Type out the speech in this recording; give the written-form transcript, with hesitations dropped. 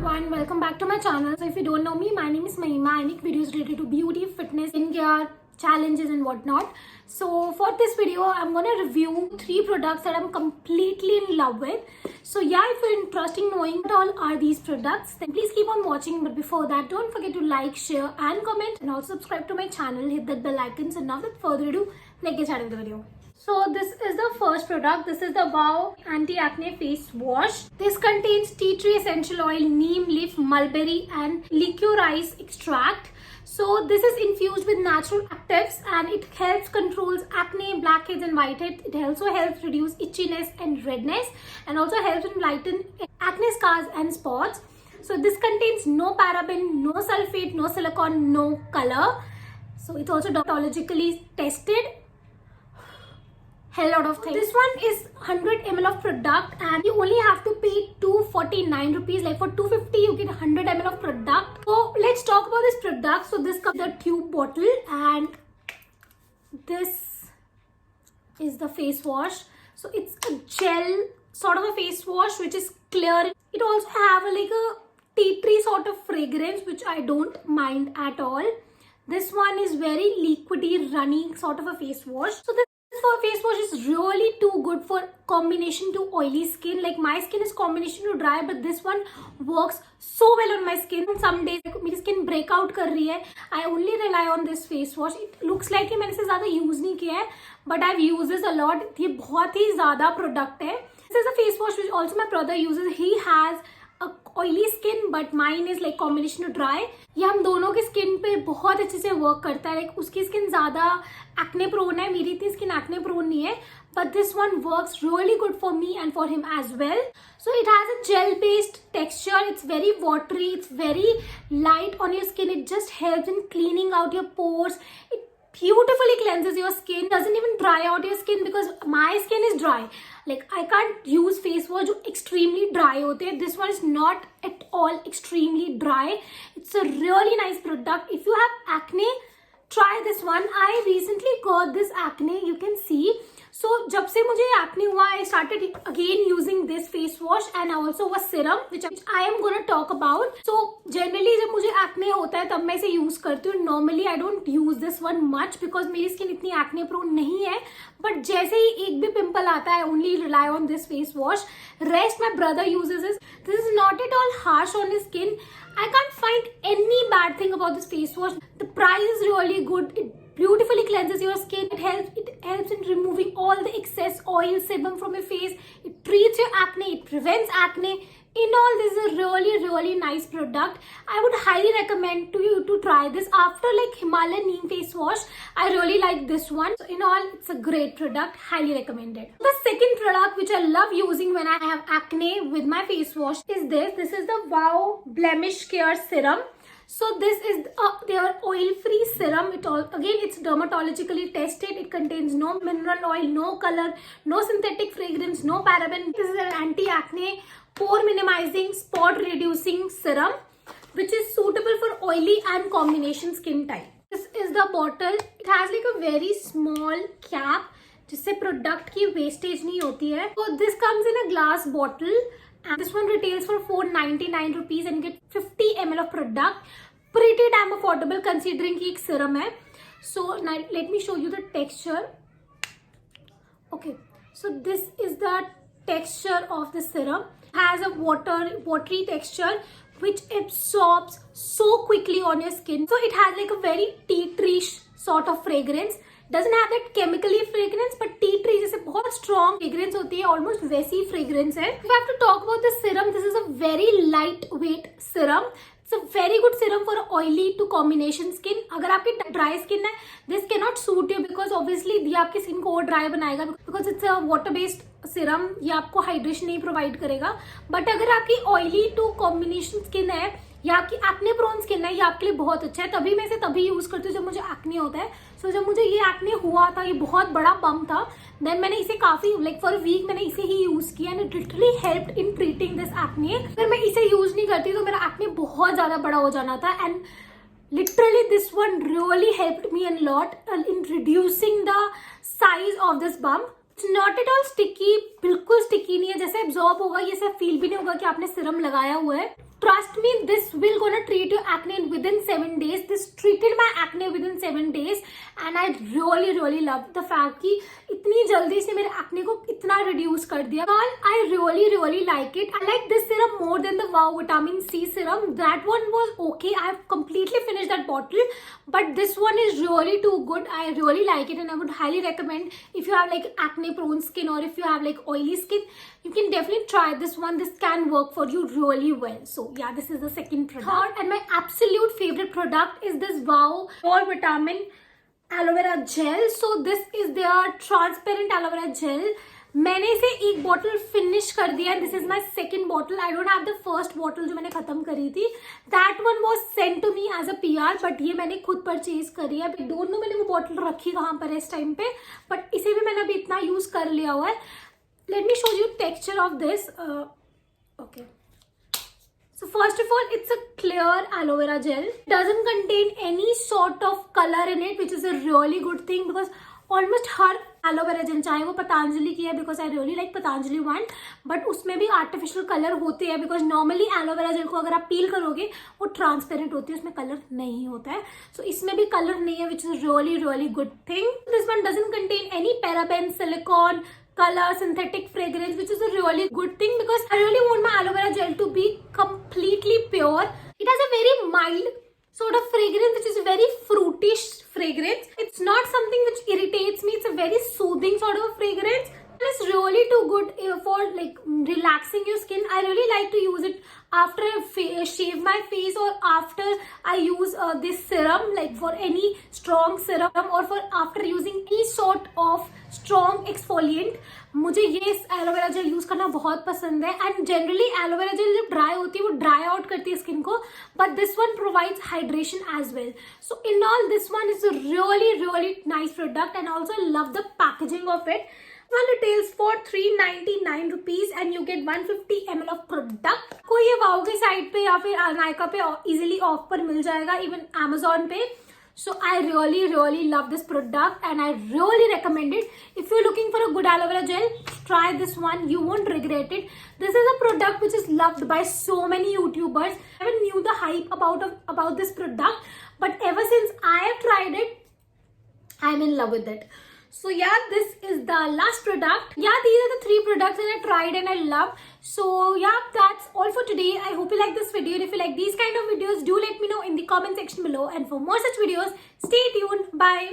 everyone, welcome back to my channel. So if you don't know me, my name is Mahima. I make videos related to beauty, fitness, skincare, challenges and whatnot. So for this video, I'm gonna review 3 products that I'm completely in love with. So yeah, if you're interested in knowing what all are these products, then please keep on watching. But before that, don't forget to like, share and comment, and also subscribe to my channel, hit that bell icon. So now without further ado, let's get started with the video. So this is the first product. This is the Wow Anti-Acne Face Wash. This contains tea tree essential oil, neem leaf, mulberry and licorice extract. So this is infused with natural actives and it helps controls acne, blackheads and whiteheads. It also helps reduce itchiness and redness and also helps in lighten acne scars and spots. So this contains no paraben, no sulfate, no silicone, no color. So it's also dermatologically tested. Hell lot of things. This one is 100 ml of product and you only have to pay 249 rupees. Like for 250 you get 100 ml of product. So let's talk about this product. So this comes in a tube bottle and this is the face wash. So it's a gel sort of a face wash which is clear. It also have like a tea tree sort of fragrance which I don't mind at all. This one is very liquidy, runny sort of a face wash. So this for face wash is really too good for combination to oily skin. Like my skin is combination to dry, but this one works so well on my skin. Some days my skin break out कर रही है. I only rely on this face wash. It looks like कि मैंने इसे ज़्यादा use नहीं किया है, but I've used this a lot. ये बहुत ही ज़्यादा product है. This is a face wash which also my brother uses. He has a oily skin but mine is like combination to dry. ये हम दोनों की स्किन पे बहुत अच्छे से वर्क करता है. लाइक उसकी स्किन ज़्यादा एक्ने प्रोन है, मेरी इतनी स्किन एक्ने प्रोन नहीं है, but this one works really good for me and for him as well. So it has a gel based texture. It's very watery, it's very light on your skin. It just helps in cleaning out your pores. It beautifully cleanses your skin, doesn't even dry out your skin because my skin is dry. Like I can't use face wash जो extremely dry होते हैं. This one is not at all extremely dry. It's a really nice product. If you have acne, try this one. I recently got this acne, you can see. So जब से मुझे acne हुआ, I started again using this face wash and also a serum which I am gonna talk about. So generally जब मुझे acne होता है तब मैं इसे use करती हूँ. Normally I don't use this one much because मेरी skin इतनी acne prone नहीं है. But जैसे ही एक भी pimple आता है, I only rely on this face wash. Rest my brother uses this. This is not at all harsh on his skin. I can't find any bad thing about this face wash. The price is really good. It beautifully cleanses your skin. It helps in removing all the excess oil, sebum from your face. It treats your acne. It prevents acne. In all, this is a really nice product. I would highly recommend to you to try this. After like Himalayan neem face wash, I really like this one. So in all, it's a great product. Highly recommended. The second product which I love using when I have acne with my face wash is this. This is the Wow Blemish Care Serum. So this is their oil-free serum. It's dermatologically tested. It contains no mineral oil, no color, no synthetic fragrance, no paraben. This is an anti-acne, pore minimizing, spot reducing serum, which is suitable for oily and combination skin type. This is the bottle. It has like a very small cap, जिससे product की wastage नहीं होती है. So this comes in a glass bottle. And this one retails for 499 rupees and you get 50 ml of product. Pretty damn affordable considering कि एक serum है. So now let me show you the texture. Okay, so this is the texture of the serum. It has a watery texture which absorbs so quickly on your skin. So it has like a very tea tree sort of fragrance. Doesn't have that chemically fragrance, but tea tree जैसे बहुत strong fragrance होती है, almost वैसी fragrance है. If I have to talk about the serum, this is a very lightweight serum. It's a very good serum for oily to combination skin. अगर आपकी dry skin है, this cannot suit you because obviously ये आपकी skin को और dry बनाएगा because it's a water based serum. ये आपको hydration नहीं provide करेगा. But अगर आपकी oily to combination skin है या आपकी एक्ने प्रोन स्किन है, ये आपके लिए बहुत अच्छा है. तभी मैं इसे तभी यूज करती हूँ जब मुझे एक्ने होता है. सो जब मुझे ये एक्ने हुआ था, ये बहुत बड़ा बम था, देन मैंने इसे काफी लाइक फॉर वीक मैंने इसे ही यूज किया and it literally helped in treating this acne. अगर मैं इसे यूज नहीं करती तो मेरा एक्ने बहुत ज्यादा बड़ा हो जाना था and literally this one really helped me a lot in reducing the size of this bump. It's not at all sticky, बिल्कुल sticky नहीं है. जैसे absorb होगा, ये सब फील भी नहीं होगा कि आपने सीरम लगाया हुआ है. Trust me, this will gonna treat your acne within 7 days. This treated my acne within 7 days and I really love the fact कि इतनी जल्दी से मेरे acne को इतना reduce कर दिया. I really like it. I like this serum more than the Wow Vitamin C serum. That one was okay. I have completely finished that bottle, but this one is really too good. I really like it and I would highly recommend if you have like acne prone skin or if you have like oily skin, you can definitely try this one. This can work for you really well. So yeah, this is the second product. Third and my absolute favorite product is this Wow Pure Vitamin Aloe Vera Gel. So this is their transparent aloe vera gel. मैंने इसे एक bottle finish कर दिया. This is my second bottle. I don't have the first bottle जो मैंने खत्म करी थी. That one was sent to me as a PR, but ये मैंने खुद परचेज करी है. डोंट नो मैंने वो बॉटल रखी कहाँ पर है इस टाइम पे, बट इसे भी मैंने अभी इतना यूज कर लिया हुआ है. Let me show you texture of this. Okay, so first of all, it's a clear aloe vera gel. It doesn't contain any sort of color in it, which is a really good thing because almost her aloe vera gel, चाहे वो पतंजलि की है, because I really like Patanjali one, but उसमें भी artificial colour होते हैं. Because normally aloe vera gel को अगर आप पील करोगे वो ट्रांसपेरेंट होती है, उसमें कलर नहीं होता है. सो इसमें भी कलर नहीं है, which is really good thing. This one doesn't contain any paraben, silicon, color, synthetic fragrance, which is a really good thing because I really want my aloe vera gel to be completely pure. It has a very mild sort of fragrance, which is very fruity fragrance. It's not something which irritates me. It's a very soothing sort of fragrance. And it's really too good for like relaxing your skin. I really like to use it after I shave my face or after I use this serum, like for any strong serum or for after using any sort of strong exfoliant. मुझे ये aloe vera gel use करना बहुत पसंद है. And generally aloe vera gel जब dry होती है वो ड्राई आउट करती है स्किन को, but this one provides hydration as well. So in all this one is really nice product and also love the packaging of it. One retails for 399 rupees and you get 150 ml of product. कोई ये wow के site पे या फिर नायका पे easily of पर मिल जाएगा, even Amazon पे. So I really love this product and I really recommend it. If you're looking for a good aloe vera gel, try this one. You won't regret it. This is a product which is loved by so many YouTubers. I never knew the hype about this product, but ever since I have tried it, I'm in love with it. So yeah, this is the last product. Yeah, these are the 3 products that I tried and I love. So yeah, that's all for today. I hope you like this video. And if you like these kind of videos, do let me know in the comment section below. And for more such videos, stay tuned. Bye.